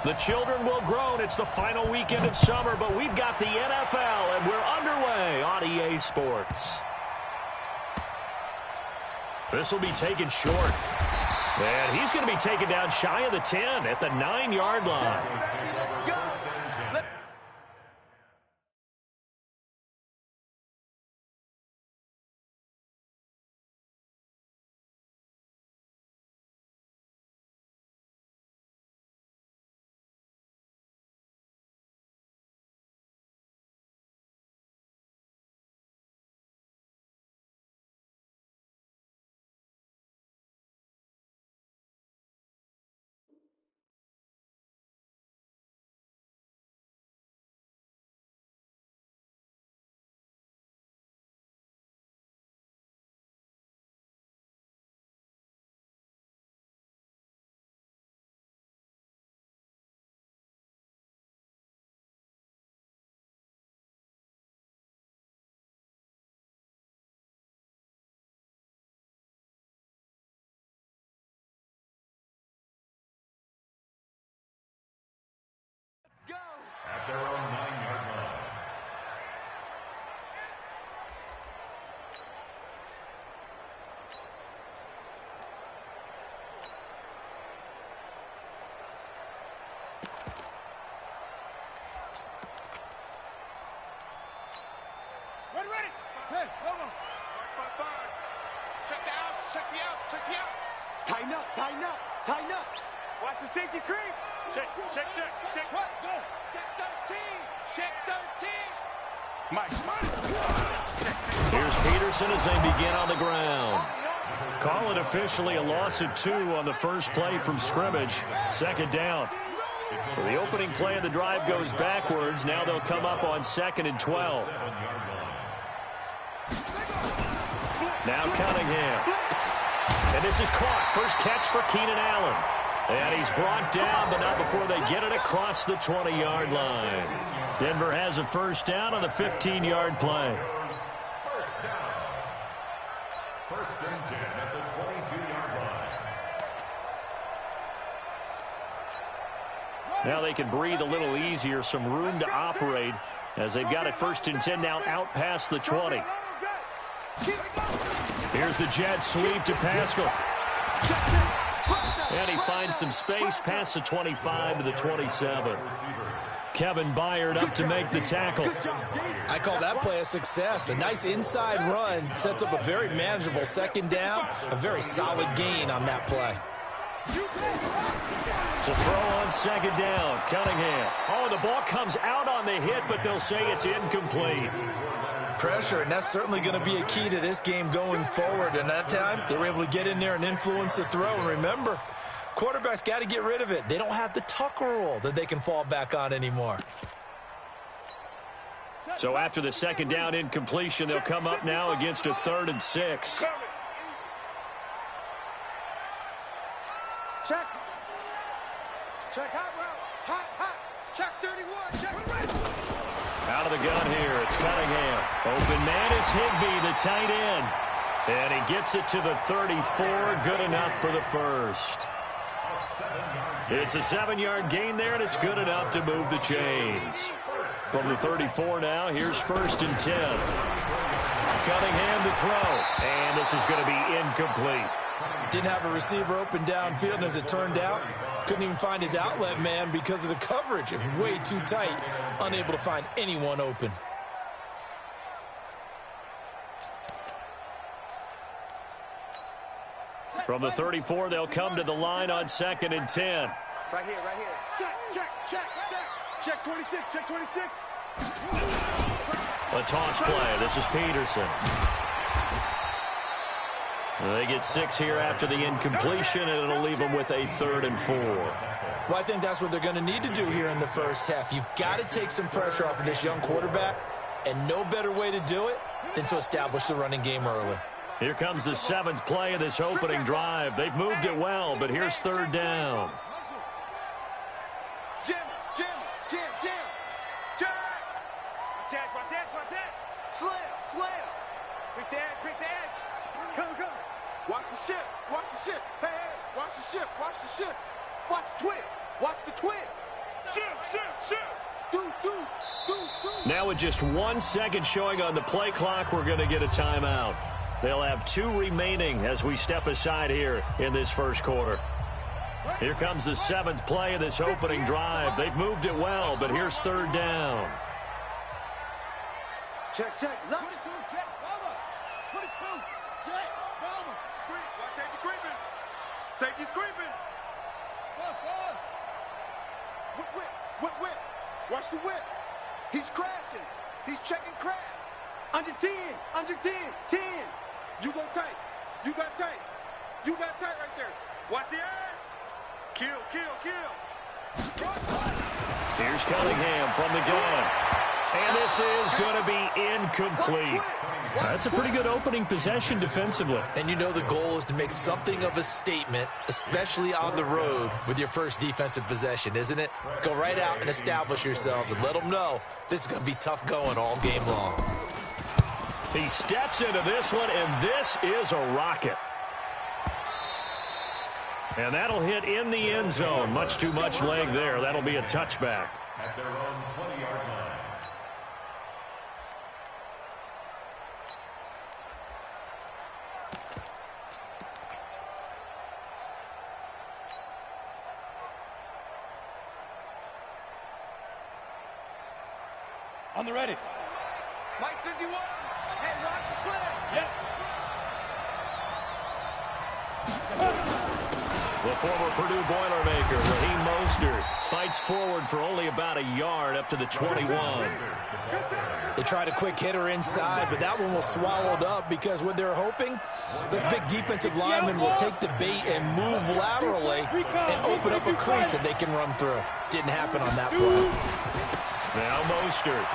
The children will groan. It's the final weekend of summer, but we've got the NFL, and we're underway on EA Sports. This will be taken short. And he's going to be taken down shy of the 10 at the 9-yard line. At their own 9-yard line. Ready. Hey, hold on. 5. Check the outs, check the out. Tighten up. Watch the safety creep. Check. What? Go. Check 13. Mike. Here's Peterson as they begin on the ground. Call it officially a loss of 2 on the first play from scrimmage. Second down. So the opening play of the drive goes backwards. Now they'll come up on 2nd and 12. Now Cunningham. And this is caught. First catch for Keenan Allen. And he's brought down, but not before they get it across the 20-yard line. Denver has a first down on the 15-yard play. First and 10 at the 22-yard line. Now they can breathe a little easier, some room to operate as they've got it first and 10 now out past the 20. Here's the jet sweep to Pascal. And he finds some space past the 25 to the 27. Kevin Byard up to make the tackle. I call that play a success. A nice inside run sets up a very manageable second down. A very solid gain on that play. To throw on second down, Cunningham. Oh, the ball comes out on the hit, but they'll say it's incomplete. Pressure, and that's certainly going to be a key to this game going forward. And that time, they were able to get in there and influence the throw. And remember, quarterbacks got to get rid of it. They don't have the Tucker rule that they can fall back on anymore. So after the second down incompletion, they'll come up now against a 3rd and 6. Check hot route. Hot. Check 31. Check right. Out of the gun here, it's Cunningham. Open man is Higbee, the tight end. And he gets it to the 34, good enough for the first. It's a 7-yard gain there, and it's good enough to move the chains. From the 34 now, here's 1st and 10. Cunningham to throw, and this is going to be incomplete. Didn't have a receiver open downfield, and as it turned out, couldn't even find his outlet man because of the coverage. It was way too tight, unable to find anyone open. From the 34, they'll come to the line on 2nd and 10. Right here. Check 26. Check 26. A toss play. This is Peterson. They get 6 here after the incompletion, and it'll leave them with a 3rd and 4. Well, I think that's what they're going to need to do here in the first half. You've got to take some pressure off of this young quarterback, and no better way to do it than to establish the running game early. Here comes the 7th play of this opening drive. They've moved it well, but here's 3rd down. Jim. Watch that. Slam. Quick the edge. Come. Watch the ship. Hey, watch the ship. Watch the twist. Watch the twist. Shoot, shoot, shoot. Deuce, deuce, deuce, deuce. Now with just 1 second showing on the play clock, we're going to get a timeout. They'll have 2 remaining as we step aside here in this first quarter. Here comes the 7th play of this opening drive. They've moved it well, but here's 3rd down. Check, check. 22, check, Bama. 22, check, Bama. Watch safety creeping. Safety's creeping. Buzz, buzz. Whip, whip, whip, whip. Watch the whip. He's crashing. He's checking crash. Under 10, under 10, 10. You go tight. You got tight. You got tight right there. Watch the edge. Kill, kill, kill. Here's Cunningham from the gun. And this is going to be incomplete. That's a pretty good opening possession defensively. And you know the goal is to make something of a statement, especially on the road with your first defensive possession, isn't it? Go right out and establish yourselves and let them know this is going to be tough going all game long. He steps into this one, and this is a rocket. And that'll hit in the end zone. Much too much leg there. That'll be a touchback. At their own 20-yard line. On the ready. Mike 51. Hey, watch the slam. Yep. The former Purdue Boilermaker, Raheem Mostert, fights forward for only about a yard up to the 21. They tried a quick hitter inside, but that one was swallowed up because what they're hoping, those big defensive linemen will take the bait and move laterally and open up a crease that they can run through. Didn't happen on that play. Now Mostert.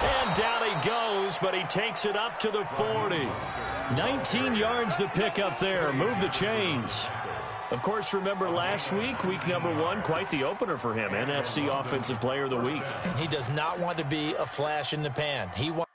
And down he goes, but he takes it up to the 40. 19 yards to pick up there. Move the chains. Of course, remember last week, week number 1, quite the opener for him. NFC Offensive Player of the Week. And he does not want to be a flash in the pan. He wants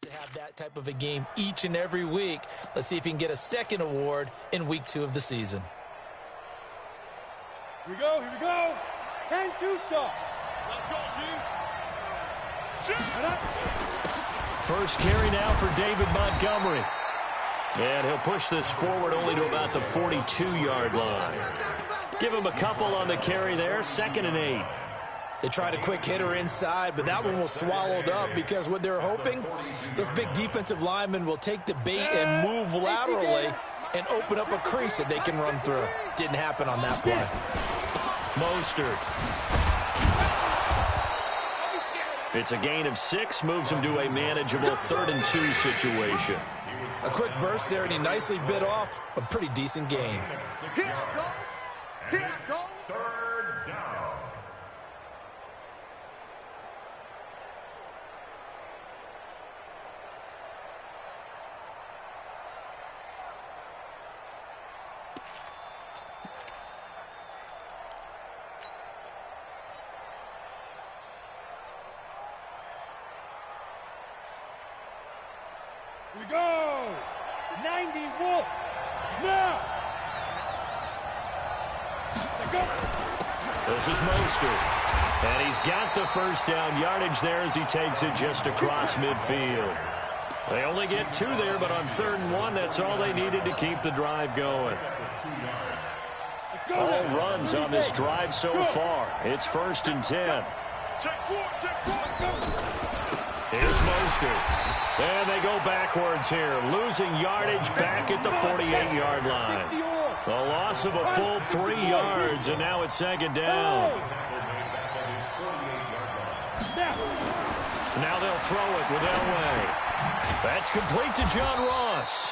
to have that type of a game each and every week. Let's see if he can get a second award in week 2 of the season. Here we go, here we go. 10-2 stop. Let's go, G. First carry now for David Montgomery. And he'll push this forward only to about the 42-yard line. Give him a couple on the carry there, 2nd and 8. They tried a quick hitter inside, but that one was swallowed up because what they're hoping, those big defensive linemen will take the bait and move laterally and open up a crease that they can run through. Didn't happen on that play. Mostert. It's a gain of 6, moves him to a manageable 3rd and 2 situation. A quick burst there, and he nicely bit off a pretty decent gain. Here it goes. Here it goes. 3rd down. Here we go. 90 Wolf. Now. Let's go. This is Mostert. And he's got the first down yardage there as he takes it just across midfield. They only get 2 there, but on 3rd and 1, that's all they needed to keep the drive going. All runs on this drive so far. It's 1st and 10. Check 4, check 4. Here's Mostert. And they go backwards here, losing yardage back at the 48-yard line. A loss of a full 3 yards, and now it's 2nd down. Now they'll throw it with Elway. That's complete to John Ross.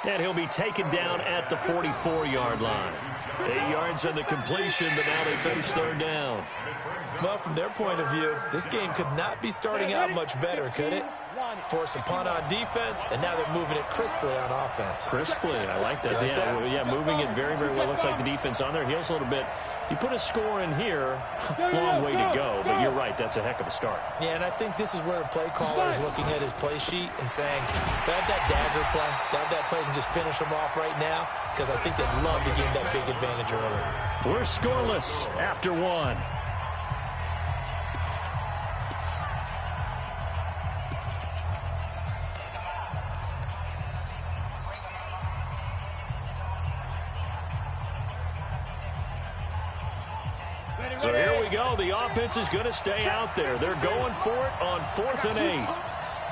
And he'll be taken down at the 44-yard line. 8 yards on the completion, but now they face third down. Well, from their point of view, this game could not be starting out much better, could it? Force a punt on defense, and now they're moving it crisply on offense. Crisply, I like that. Yeah, moving it very, very well. Looks like the defense on their heels a little bit. You put a score in here, long way to go, but you're right, that's a heck of a start. Yeah, and I think this is where the play caller is looking at his play sheet and saying, do I have that dagger play? Do I have that play and just finish them off right now? Because I think they'd love to gain that big advantage early. We're scoreless after one. So here we go. The offense is going to stay out there. They're going for it on 4th and 8.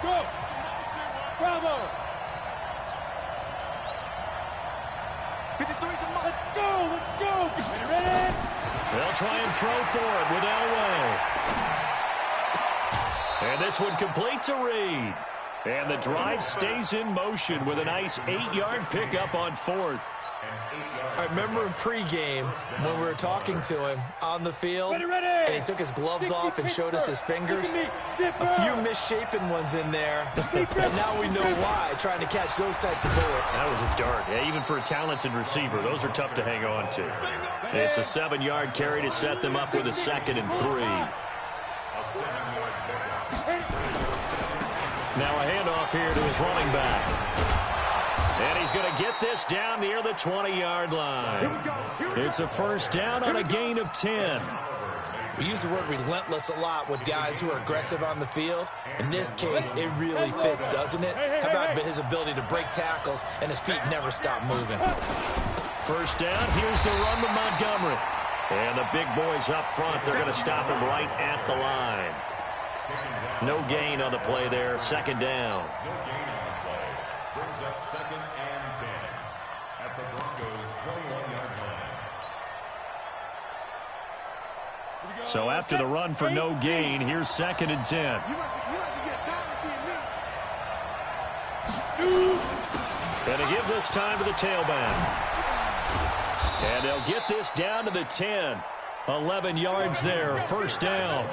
Go! Bravo! 53 to Let's go! Let's go! Ready? They'll try and throw for it with Elway. And this one complete to Reed. And the drive stays in motion with a nice 8-yard pickup on 4th. I remember in pregame when we were talking to him on the field, and he took his gloves off and showed us his fingers. A few misshapen ones in there, and now we know why, trying to catch those types of bullets. That was a dart. Yeah, even for a talented receiver, those are tough to hang on to. It's a 7-yard carry to set them up with a 2nd and 3. Now a handoff here to his running back. And he's going to get this down near the 20-yard line. It's a first down on a gain of 10. We use the word relentless a lot with guys who are aggressive on the field. In this case, it really fits, doesn't it? How about his ability to break tackles and his feet never stop moving? First down, here's the run to Montgomery. And the big boys up front, they're going to stop him right at the line. No gain on the play there, 2nd down. Brings up 2nd and 10 at the Broncos' 21-yard line. So after the run for no gain, here's 2nd and 10. You must be getting tired of seeing me. Going to give this time to the tailback. And they'll get this down to the 10. 11 yards there, first down.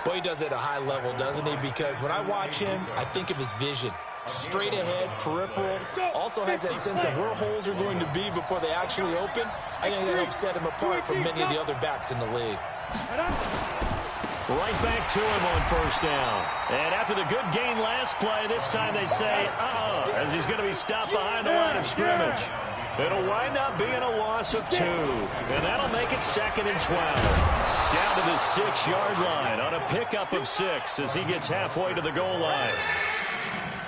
Boy, he does it at a high level, doesn't he? Because when I watch him, I think of his vision. Straight ahead, peripheral, also has that sense of where holes are going to be before they actually open. I think that helps set him apart from many of the other backs in the league. Right back to him on first down. And after the good gain last play, this time they say, as he's going to be stopped behind the line of scrimmage. It'll wind up being a loss of 2. And that'll make it 2nd and 12. Down to the 6-yard line on a pickup of 6 as he gets halfway to the goal line.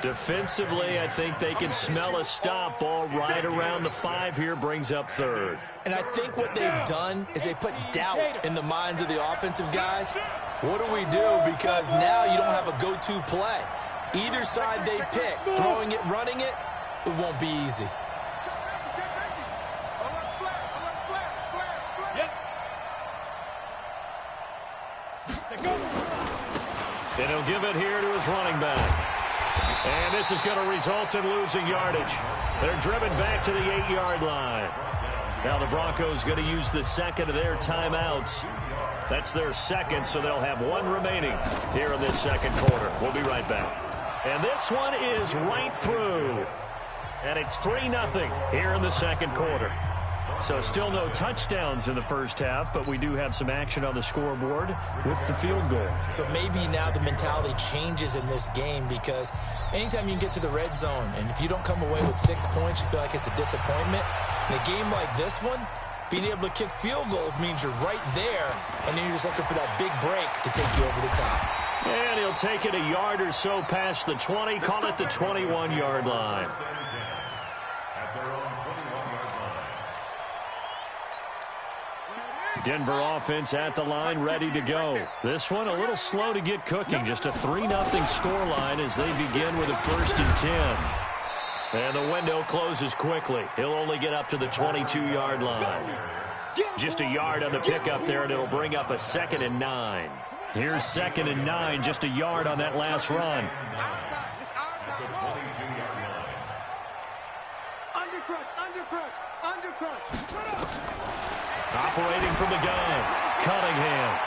Defensively, I think they can smell a stop. Ball right around the 5 here, brings up 3rd. And I think what they've done is they put doubt in the minds of the offensive guys. What do we do? Because now you don't have a go-to play. Either side they pick, throwing it, running it, it won't be easy. And he'll give it here to his running back. And this is going to result in losing yardage. They're driven back to the 8-yard line. Now the Broncos going to use the 2nd of their timeouts. That's their 2nd, so they'll have 1 remaining here in this 2nd quarter. We'll be right back. And this one is right through. And it's 3-0 here in the 2nd quarter. So still no touchdowns in the first half, but we do have some action on the scoreboard with the field goal. So maybe now the mentality changes in this game, because anytime you can get to the red zone, and if you don't come away with 6 points, you feel like it's a disappointment. In a game like this one, being able to kick field goals means you're right there, and then you're just looking for that big break to take you over the top. And he'll take it a yard or so past the 20, call it the 21-yard line. Denver offense at the line, ready to go. This one a little slow to get cooking. Just a 3-0 scoreline as they begin with a 1st and 10. And the window closes quickly. He'll only get up to the 22-yard line. Just a yard on the pickup there, and it'll bring up a 2nd and 9. Here's 2nd and 9, just a yard on that last run. Operating from the gun, Cunningham.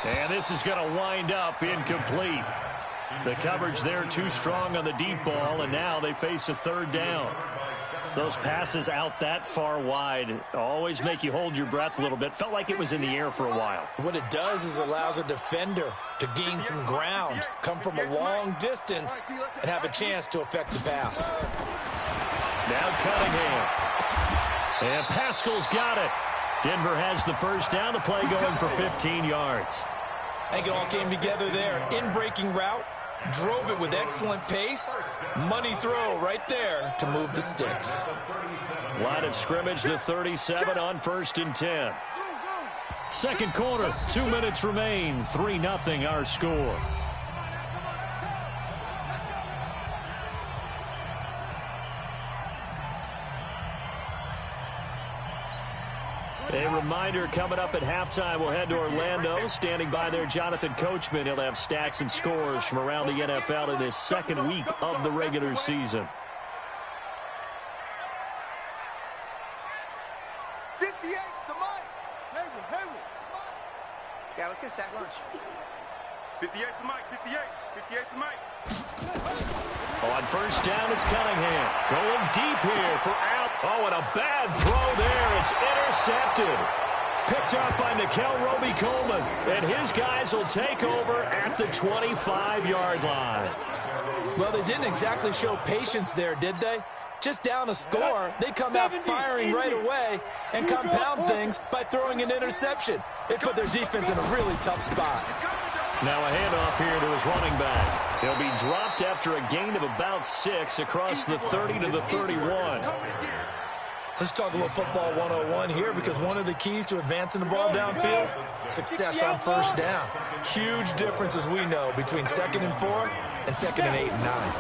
And this is going to wind up incomplete. The coverage there too strong on the deep ball, and now they face a third down. Those passes out that far wide always make you hold your breath a little bit. Felt like it was in the air for a while. What it does is allows a defender to gain some ground, come from a long distance, and have a chance to affect the pass. Now Cunningham. And Pascal's got it. Denver has the first down. The play going for 15 yards. I think it all came together there. In-breaking route, drove it with excellent pace. Money throw right there to move the sticks. Line of scrimmage, the 37 on 1st and 10. Second quarter, 2 minutes remain. 3-0 our score. A reminder coming up at halftime, we'll head to Orlando. Standing by there, Jonathan Coachman. He'll have stats and scores from around the NFL in this second week of the regular season. 58's the mic. Hayward. Yeah, let's get a sack lunch. 58's the mic. 58's the mic. On first down, it's Cunningham. Going deep here for out. Oh, and a bad throw there. It's intercepted. Picked up by Nickel Roby-Coleman. And his guys will take over at the 25-yard line. Well, they didn't exactly show patience there, did they? Just down a score, they come out firing right away and compound things by throwing an interception. It put their defense in a really tough spot. Now a handoff here to his running back. He'll be dropped after a gain of about 6 across the 30 to the 31. Let's talk a little football 101 here, because one of the keys to advancing the ball downfield, success on first down. Huge difference, as we know, between 2nd and 4 and 2nd and 8 and 9.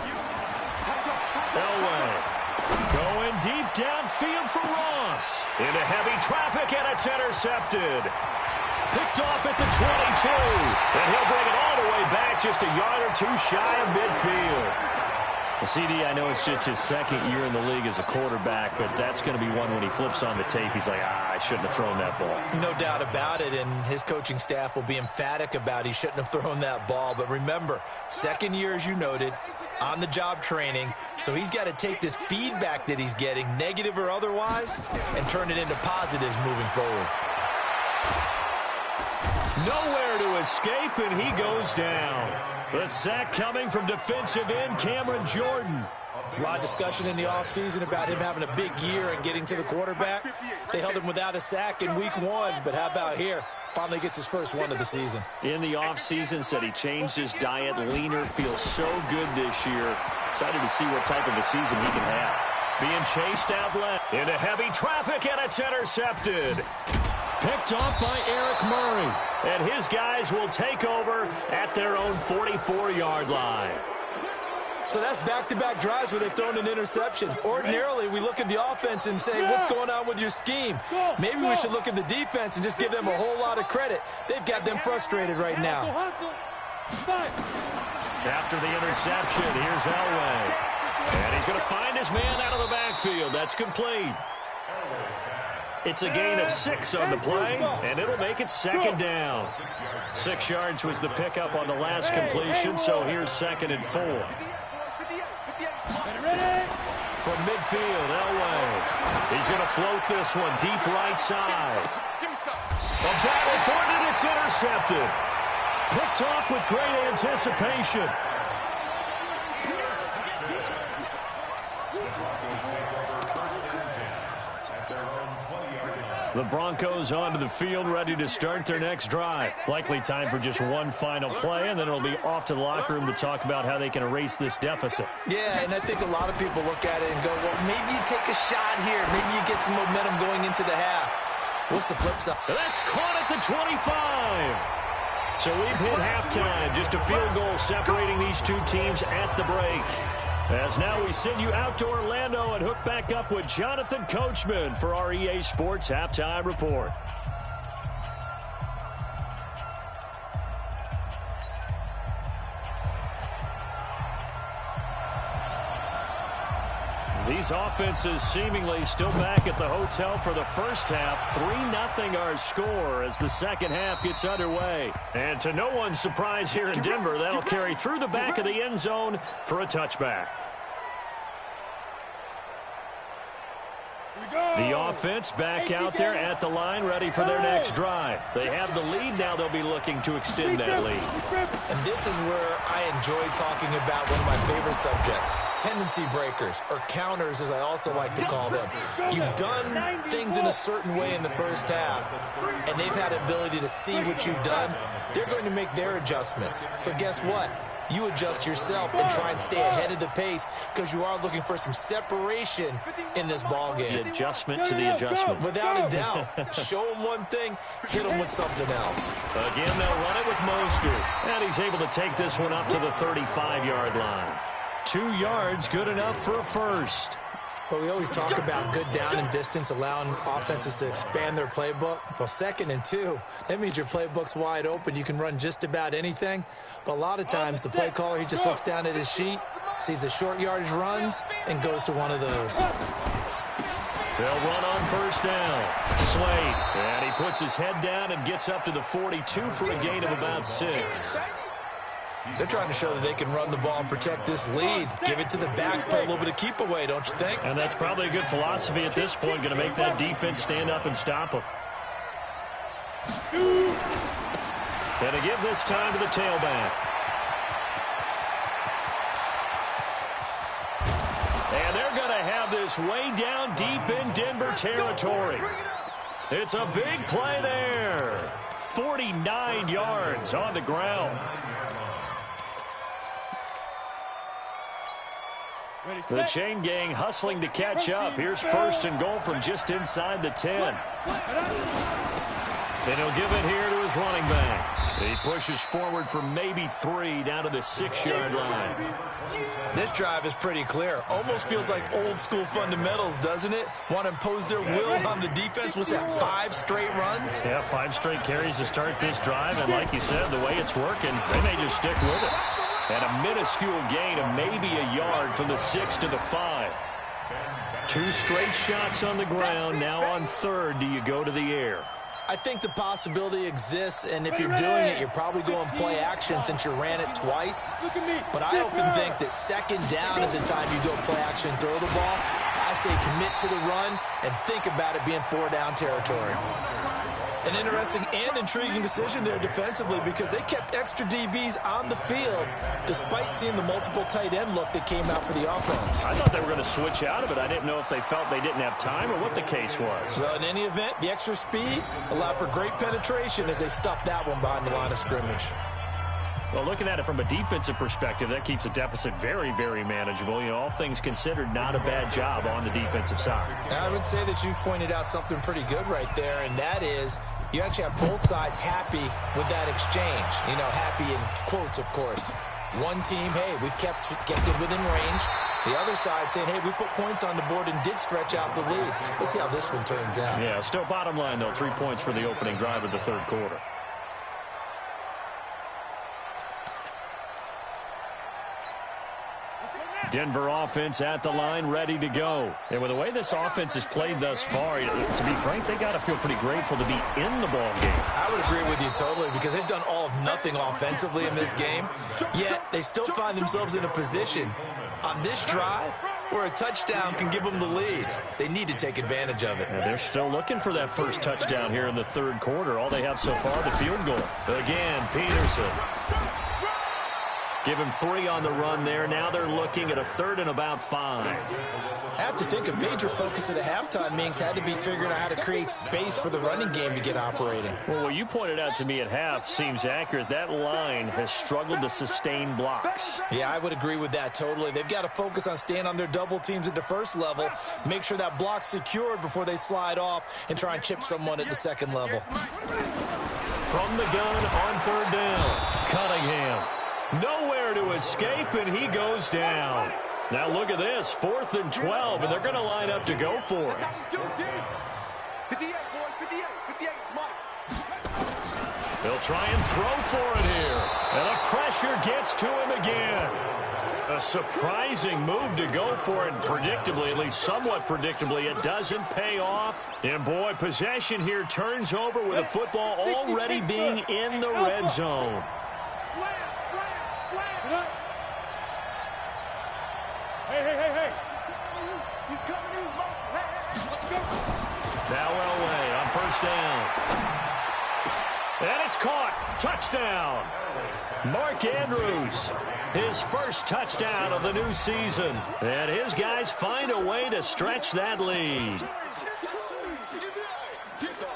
Elway going deep downfield for Ross. Into heavy traffic, and it's intercepted. Picked off at the 22. And he'll bring it all the way back, just a yard or two shy of midfield. The CD, I know it's just his second year in the league as a quarterback, but that's going to be one when he flips on the tape. He's like, I shouldn't have thrown that ball. No doubt about it, and his coaching staff will be emphatic about he shouldn't have thrown that ball. But remember, second year, as you noted, on-the-job training, so he's got to take this feedback that he's getting, negative or otherwise, and turn it into positives moving forward. Nowhere to escape, and he goes down. The sack coming from defensive end Cameron Jordan. There's a lot of discussion in the offseason about him having a big year and getting to the quarterback. They held him without a sack in week 1, but how about here? Finally gets his first one of the season. In the offseason, said he changed his diet, leaner, feels so good this year. Excited to see what type of a season he can have. Being chased out left into heavy traffic, and it's intercepted. Picked off by Eric Murray. And his guys will take over at their own 44-yard line. So that's back-to-back drives where they've thrown an interception. Ordinarily, we look at the offense and say, what's going on with your scheme? Maybe we should look at the defense and just give them a whole lot of credit. They've got them frustrated right now. After the interception, here's Elway. And he's going to find his man out of the backfield. That's complete. It's a gain of 6 on the play, and it'll make it second down. 6 yards was the pickup on the last completion, so here's 2nd and 4. From midfield, Elway. He's going to float this one deep right side. A battle for it, and it's intercepted. Picked off with great anticipation. The Broncos onto the field, ready to start their next drive. Likely time for just one final play, and then it'll be off to the locker room to talk about how they can erase this deficit. Yeah, and I think a lot of people look at it and go, well, maybe you take a shot here. Maybe you get some momentum going into the half. What's the flip side? That's caught at the 25. So we've hit halftime. Just a field goal separating these two teams at the break. As now we send you out to Orlando and hook back up with Jonathan Coachman for our EA Sports Halftime Report. These offenses seemingly still back at the hotel for the first half. 3-0 our score as the second half gets underway. And to no one's surprise here in Denver, that'll carry through the back of the end zone for a touchback. The offense back out there at the line, ready for their next drive. They have the lead. Now they'll be looking to extend that lead. And this is where I enjoy talking about one of my favorite subjects, tendency breakers, or counters, as I also like to call them. You've done things in a certain way in the first half, and they've had the ability to see what you've done. They're going to make their adjustments. So guess what? You adjust yourself and try and stay ahead of the pace because you are looking for some separation in this ball game. The adjustment to the adjustment. Without a doubt. Show them one thing, hit them with something else. Again, they'll run it with Mostert. And he's able to take this one up to the 35-yard line. 2 yards, good enough for a first. But we always talk about good down and distance, allowing offenses to expand their playbook. Well, 2nd and 2, that means your playbook's wide open. You can run just about anything. But a lot of times, the play caller, he just looks down at his sheet, sees the short yardage runs, and goes to one of those. They'll run on first down. Slade, and he puts his head down and gets up to the 42 for a gain of about 6. They're trying to show that they can run the ball and protect this lead. Give it to the backs, play a little bit of keep away, don't you think? And that's probably a good philosophy at this point, going to make that defense stand up and stop them. Going to give this time to the tailback. And they're going to have this way down deep in Denver territory. It's a big play there. 49 yards on the ground. The chain gang hustling to catch up. Here's 1st and goal from just inside the 10. Then he'll give it here to his running back. He pushes forward for maybe 3 down to the 6-yard line. This drive is pretty clear. Almost feels like old school fundamentals, doesn't it? Want to impose their will on the defense. Was that 5 straight runs? Yeah, 5 straight carries to start this drive. And like you said, the way it's working, they may just stick with it. And a minuscule gain of maybe a yard from the 6 to the 5. 2 straight shots on the ground. Now on 3rd, do you go to the air? I think the possibility exists, and if you're doing it, you're probably going play action since you ran it twice. But I often think that 2nd down is the time you go play action and throw the ball. I say commit to the run and think about it being 4-down territory. An interesting and intriguing decision there defensively because they kept extra DBs on the field despite seeing the multiple tight end look that came out for the offense. I thought they were going to switch out of it. I didn't know if they felt they didn't have time or what the case was. Well, in any event, the extra speed allowed for great penetration as they stuffed that one behind the line of scrimmage. Well, looking at it from a defensive perspective, that keeps the deficit very, very manageable. You know, all things considered, not a bad job on the defensive side. I would say that you've pointed out something pretty good right there, and that is you actually have both sides happy with that exchange. You know, happy in quotes, of course. One team, hey, we've kept it within range. The other side saying, hey, we put points on the board and did stretch out the lead. Let's see how this one turns out. Yeah, still bottom line, though, 3 points for the opening drive of the 3rd quarter. Denver offense at the line, ready to go. And with the way this offense has played thus far, to be frank, they got to feel pretty grateful to be in the ball game. I would agree with you totally because they've done all of nothing offensively in this game, yet they still find themselves in a position on this drive where a touchdown can give them the lead. They need to take advantage of it. And they're still looking for that first touchdown here in the 3rd quarter. All they have so far, the field goal. Again, Peterson. Give him 3 on the run there. Now they're looking at a 3rd and about 5. I have to think a major focus at the halftime meetings had to be figuring out how to create space for the running game to get operating. Well, what you pointed out to me at half seems accurate. That line has struggled to sustain blocks. Yeah, I would agree with that totally. They've got to focus on staying on their double teams at the first level, make sure that block's secured before they slide off and try and chip someone at the second level. From the gun on 3rd down, Cunningham. Nowhere to escape, and he goes down. Now look at this, 4th and 12, and they're going to line up to go for it. 58, boys, 58, 58, They'll try and throw for it here. And the pressure gets to him again. A surprising move to go for it predictably, at least somewhat predictably. It doesn't pay off. And, boy, possession here turns over with the football already being in the red zone. Hey. He's coming in motion. Hey, let's go. Now Elway on first down. And it's caught. Touchdown. Mark Andrews, his first touchdown of the new season. And his guys find a way to stretch that lead.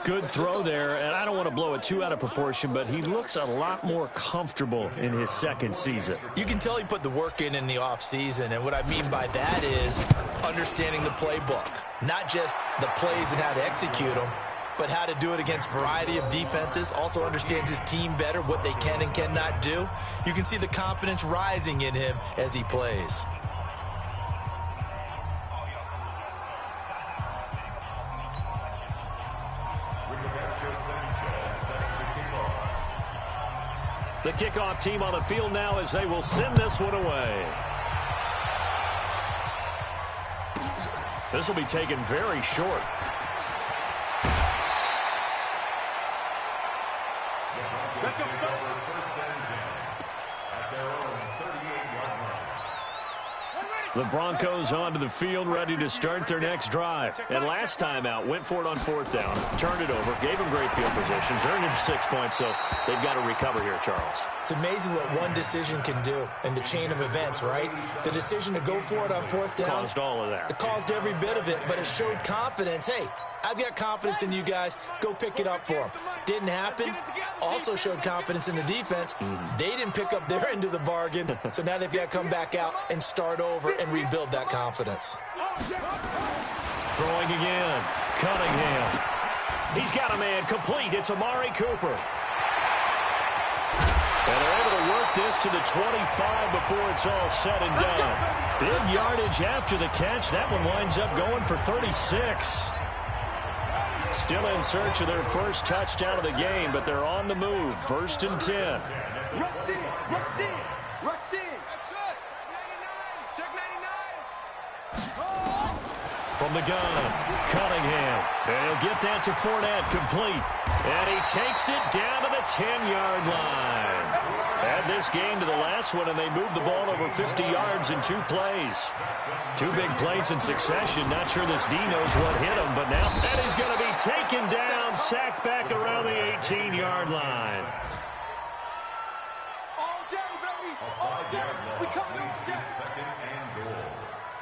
Good throw there, and I don't want to blow it too out of proportion, but he looks a lot more comfortable in his second season. You can tell he put the work in the offseason, and what I mean by that is understanding the playbook. Not just the plays and how to execute them, but how to do it against a variety of defenses. Also understands his team better, what they can and cannot do. You can see the confidence rising in him as he plays. The kickoff team on the field now as they will send this one away. This will be taken very short. Let's go. The Broncos onto the field, ready to start their next drive. And last time out, went for it on fourth down, turned it over, gave them great field position, turned into 6 points, so they've got to recover here, Charles. It's amazing what one decision can do in the chain of events, right? The decision to go for it on fourth down. Caused all of that. It caused every bit of it, but it showed confidence. Hey, I've got confidence in you guys. Go pick it up for them. Didn't happen. Also showed confidence in the defense. They didn't pick up their end of the bargain, so now they've got to come back out and start over and rebuild that confidence. Throwing again. Cunningham. He's got a man complete. It's Amari Cooper. And they're able to work this to the 25 before it's all said and done. Big yardage after the catch. That one winds up going for 36. Still in search of their first touchdown of the game, but they're on the move. 1st and 10. Rush in. That's it. 99. Check 99. From the gun, Cunningham. And he'll get that to Fournette, complete. And he takes it down to the 10-yard line. Add this game to the last one, and they moved the ball over 50 yards in 2 plays. 2 big plays in succession. Not sure this D knows what hit him, but now that is going to be taken down, sacked back around the 18-yard line. All day, baby. All day. We coming all day. Second and goal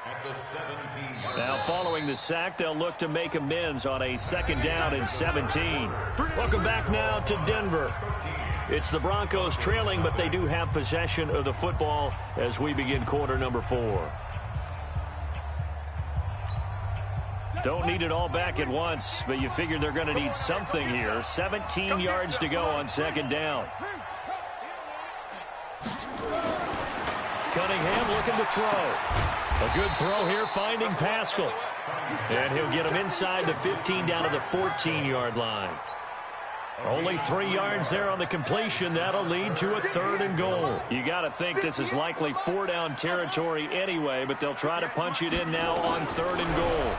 at the 17. Now, following the sack, they'll look to make amends on a 2nd down and 17. Welcome back now to Denver. It's the Broncos trailing, but they do have possession of the football as we begin quarter number 4. Don't need it all back at once, but you figure they're going to need something here. 17 yards to go on 2nd down. Cunningham looking to throw. A good throw here, finding Pascal. And he'll get him inside the 15 down to the 14-yard line. Only 3 yards there on the completion. That'll lead to a 3rd and goal. You got to think this is likely 4-down territory anyway, but they'll try to punch it in now on 3rd and goal.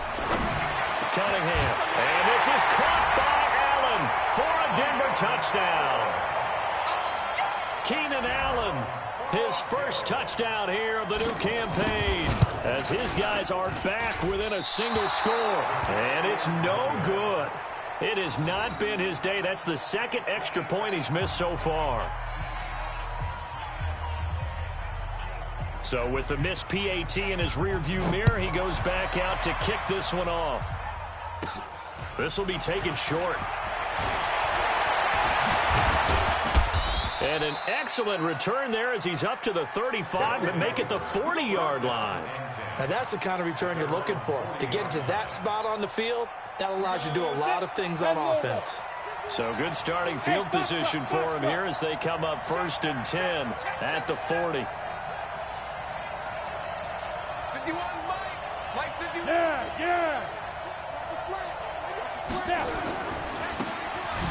Cunningham. And this is caught by Allen for a Denver touchdown. Keenan Allen, his first touchdown here of the new campaign, as his guys are back within a single score. And it's no good. It has not been his day. That's the 2nd extra point he's missed so far. So with the missed PAT in his rearview mirror, he goes back out to kick this one off. This will be taken short. And an excellent return there as he's up to the 35, but make it the 40-yard line. Now that's the kind of return you're looking for. To get to that spot on the field, that allows you to do a lot of things on offense. So good starting field position for him here as they come up 1st and 10 at the 40. 51, Mike 51. Yeah. Watch the slant.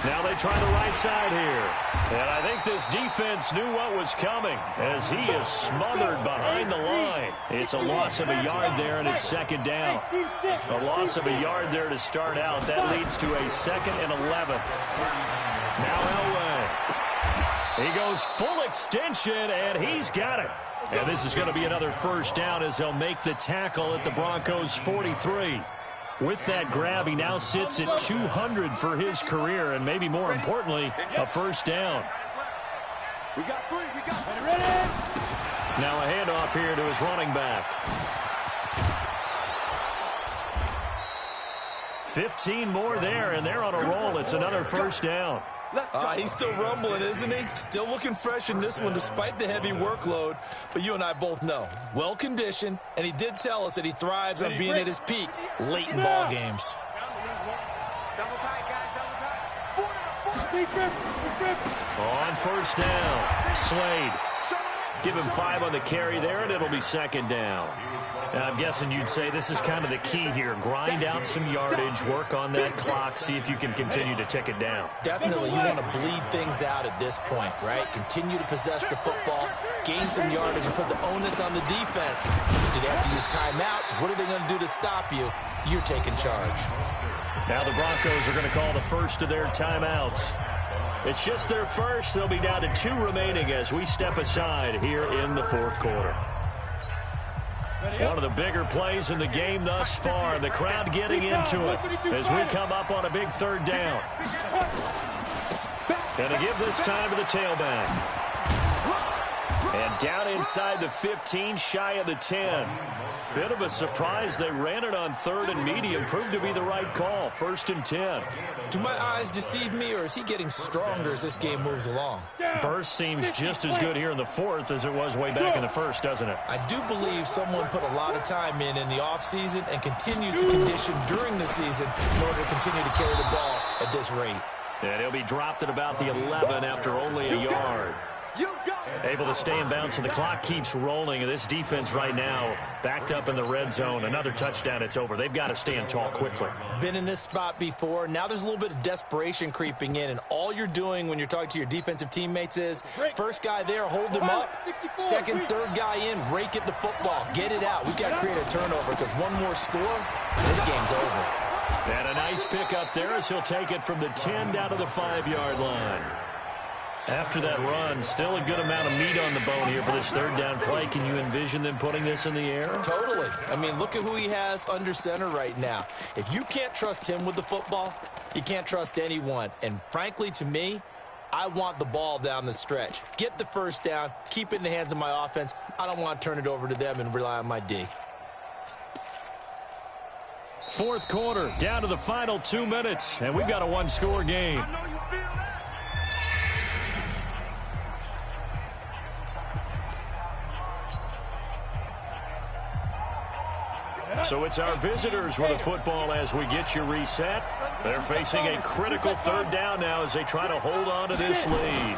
Now they try the right side here. And I think this defense knew what was coming as he is smothered behind the line. It's a loss of a yard there, and it's second down. A loss of a yard there to start out. That leads to a 2nd and 11. Now Elway. He goes full extension, and he's got it. And this is going to be another first down as they'll make the tackle at the Broncos' 43. With that grab, he now sits at 200 for his career, and maybe more importantly, a first down. We got 3. We got it. Ready? Now a handoff here to his running back. 15 more there, and they're on a roll. It's another first down. He's still rumbling, isn't he? Still looking fresh in this one despite the heavy workload. But you and I both know, well-conditioned, and he did tell us that he thrives on being at his peak late in ball games. Double tight, guys. Double tight. On first down, Slade. Give him 5 on the carry there, and it'll be second down. Now, I'm guessing you'd say this is kind of the key here. Grind out some yardage, work on that clock, see if you can continue to tick it down. Definitely, you want to bleed things out at this point, right? Continue to possess the football, gain some yardage, and put the onus on the defense. Do they have to use timeouts? What are they going to do to stop you? You're taking charge. Now the Broncos are going to call the first of their timeouts. It's just their first. They'll be down to 2 remaining as we step aside here in the 4th quarter. One of the bigger plays in the game thus far. The crowd getting into it as we come up on a big 3rd down. And to give this time to the tailback. And down inside the 15, shy of the 10. Bit of a surprise. They ran it on 3rd and medium. Proved to be the right call. 1st and 10. Do my eyes deceive me, or is he getting stronger as this game moves along? Burst seems just as good here in the 4th as it was way back in the 1st, doesn't it? I do believe someone put a lot of time in the offseason and continues to condition during the season in order to continue to carry the ball at this rate. And he'll be dropped at about the 11 after only a yard. Able to stay in bounds, and the clock keeps rolling. And this defense right now backed up in the red zone. Another touchdown, it's over. They've got to stand tall quickly. Been in this spot before. Now there's a little bit of desperation creeping in, and all you're doing when you're talking to your defensive teammates is first guy there, hold him up. Second, third guy in, rake at the football. Get it out. We've got to create a turnover because one more score, this game's over. And a nice pickup there as he'll take it from the 10 down to the 5-yard line. After that run, still a good amount of meat on the bone here for this 3rd down play. Can you envision them putting this in the air? Totally. I mean, look at who he has under center right now. If you can't trust him with the football, you can't trust anyone. And frankly, to me, I want the ball down the stretch. Get the first down, keep it in the hands of my offense. I don't want to turn it over to them and rely on my D. 4th quarter, down to the final 2 minutes, and we've got a 1-score game. So it's our visitors with the football as we get you reset. They're facing a critical 3rd down now as they try to hold on to this lead.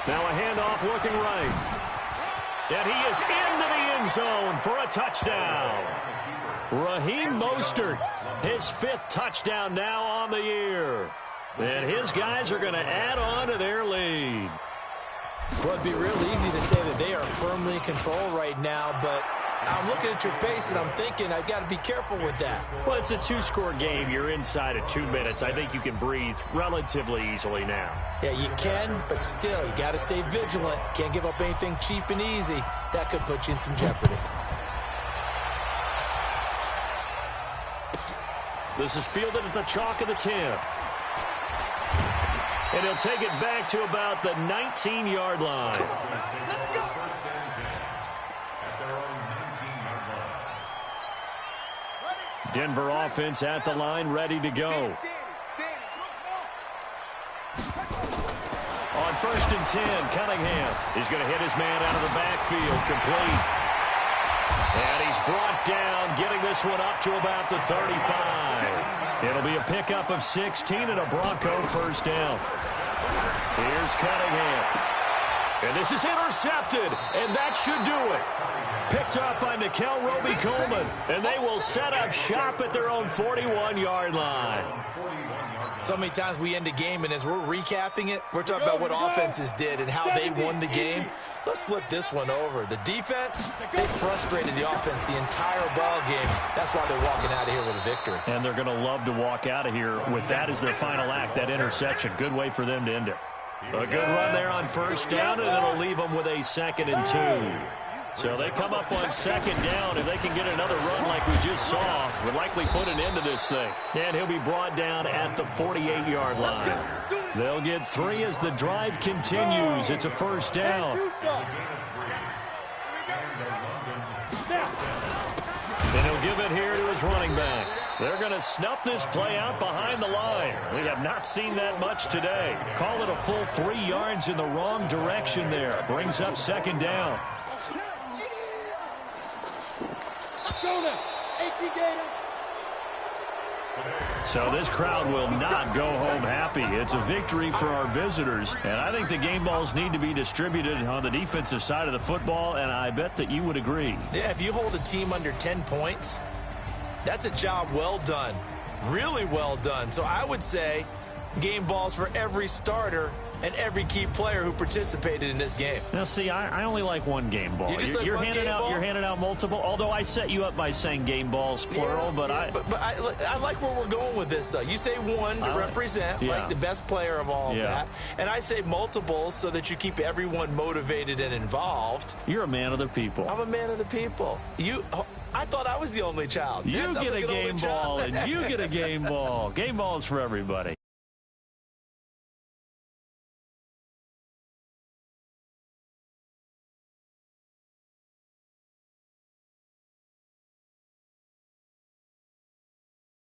Now a handoff looking right. And he is into the end zone for a touchdown. Raheem Mostert, his 5th touchdown now on the year. And his guys are going to add on to their lead. Well, it'd be real easy to say that they are firmly in control right now, but I'm looking at your face and I'm thinking I've got to be careful with that. Well, it's a 2-score game. You're inside of 2 minutes. I think you can breathe relatively easily now. Yeah, you can, but still, you got to stay vigilant. Can't give up anything cheap and easy. That could put you in some jeopardy. This is fielded at the chalk of the 10. And he'll take it back to about the 19-yard line. Denver offense at the line, ready to go. On 1st and 10, Cunningham is going to hit his man out of the backfield, complete. And he's brought down, getting this one up to about the 35. It'll be a pickup of 16 and a Bronco first down. Here's Cunningham. And this is intercepted, and that should do it. Picked up by Nickel Roby-Coleman, and they will set up shop at their own 41-yard line. So many times we end a game, and as we're recapping it, we're talking about what offenses did and how they won the game. Let's flip this one over. The defense, they frustrated the offense the entire ball game. That's why they're walking out of here with a victory. And they're going to love to walk out of here with that as their final act, that interception. Good way for them to end it. A good run there on first down, and it'll leave them with a 2nd and 2. So they come up on 2nd down. If they can get another run like we just saw, would likely put an end to this thing. And he'll be brought down at the 48-yard line. They'll get 3 as the drive continues. It's a 1st down. And he'll give it here to his running back. They're going to snuff this play out behind the line. We have not seen that much today. Call it a full 3 yards in the wrong direction there. Brings up 2nd down. So this crowd will not go home happy. It's a victory for our visitors, and I think the game balls need to be distributed on the defensive side of the football, and I bet that you would agree. Yeah, if you hold a team under 10 points, that's a job well done, really well done. So I would say game balls for every starter and every key player who participated in this game. Now, see, I only like one game ball. You're handing out multiple. Although I set you up by saying game balls plural, but I like where we're going with this. You say one to represent, like the best player of all that, and I say multiples so that you keep everyone motivated and involved. You're a man of the people. I'm a man of the people. I thought I was the only child. You get a game ball, and you get a game ball. Game balls for everybody.